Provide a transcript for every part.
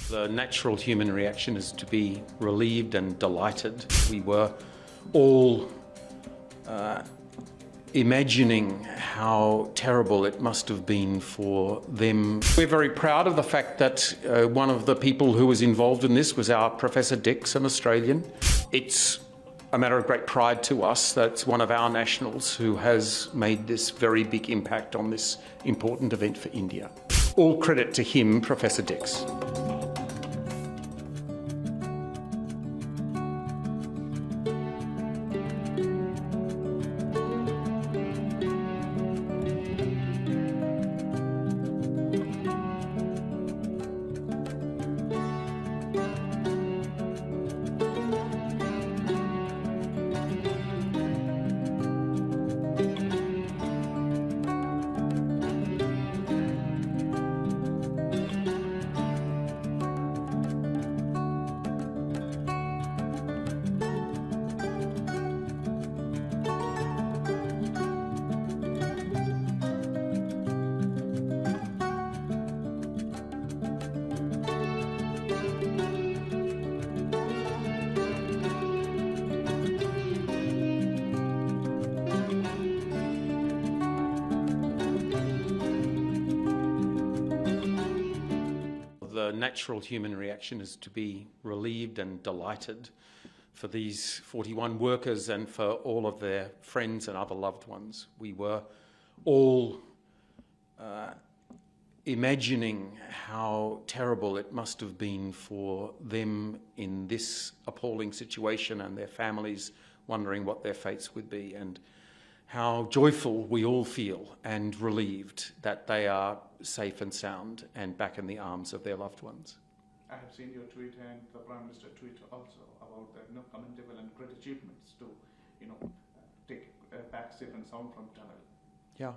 The natural human reaction is to be relieved and delighted. We were all imagining how terrible it must have been for them. We're very proud of the fact that one of the people who was involved in this was our Professor Dix, an Australian. It's a matter of great pride to us that it's one of our nationals who has made this very big impact on this important event for India. All credit to him, Professor Dix. The natural human reaction is to be relieved and delighted for these 41 workers and for all of their friends and other loved ones. We were all imagining how terrible it must have been for them in this appalling situation and their families wondering what their fates would be, and how joyful we all feel and relieved that they are safe and sound and back in the arms of their loved ones. I have seen your tweet and the Prime Minister tweet also about the commendable and great achievements to take back safe and sound from tunnel. Yeah.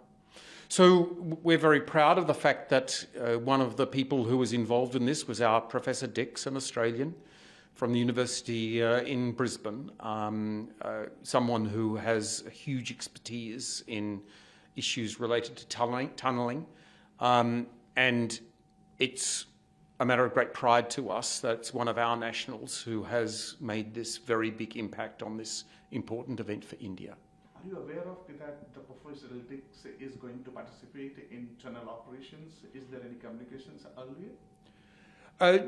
So we're very proud of the fact that one of the people who was involved in this was our Professor Dix, an Australian from the University in Brisbane, someone who has a huge expertise in issues related to tunnelling. And it's a matter of great pride to us that it's one of our nationals who has made this very big impact on this important event for India. Are you aware of that the Professor Dix is going to participate in tunnel operations? Is there any communications earlier?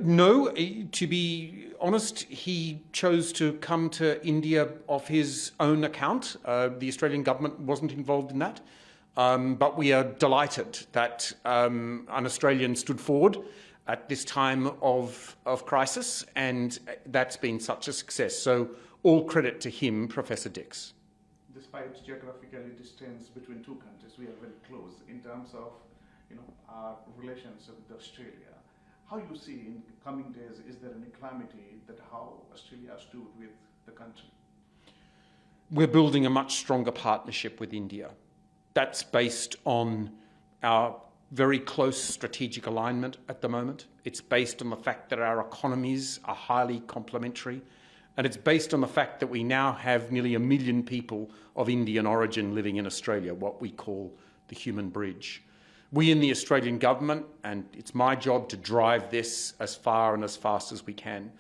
No, to be honest, he chose to come to India off his own account. The Australian government wasn't involved in that. But we are delighted that an Australian stood forward at this time of crisis, and that's been such a success. So all credit to him, Professor Dix. Despite geographical distance between two countries, we are very close in terms of our relations with Australia. How you see in coming days, is there any calamity that how Australia stood with the country? We're building a much stronger partnership with India. That's based on our very close strategic alignment at the moment. It's based on the fact that our economies are highly complementary. And it's based on the fact that we now have nearly 1 million people of Indian origin living in Australia, what we call the human bridge. We in the Australian government, and it's my job to drive this as far and as fast as we can,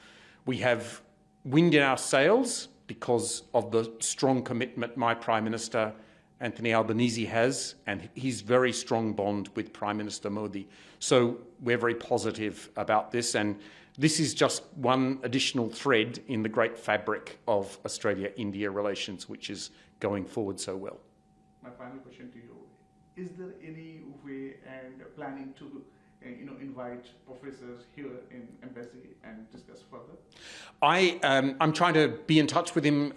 we have wind in our sails because of the strong commitment my Prime Minister Anthony Albanese has, and his very strong bond with Prime Minister Modi. So we're very positive about this, and this is just one additional thread in the great fabric of Australia-India relations, which is going forward so well. My final question to you, is there any way and planning to invite professors here in embassy and discuss further? I'm trying to be in touch with him.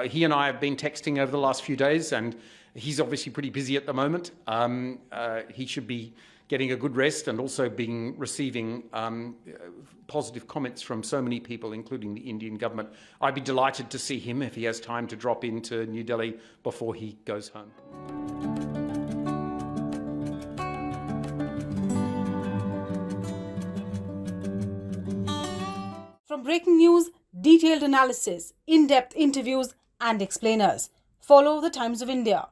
He and I have been texting over the last few days, and he's obviously pretty busy at the moment. He should be getting a good rest and also receiving positive comments from so many people, including the Indian government. I'd be delighted to see him if he has time to drop into New Delhi before he goes home. From breaking news, detailed analysis, in-depth interviews and explainers, follow the Times of India.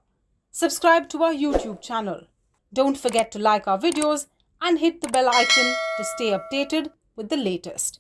Subscribe to our YouTube channel. Don't forget to like our videos and hit the bell icon to stay updated with the latest.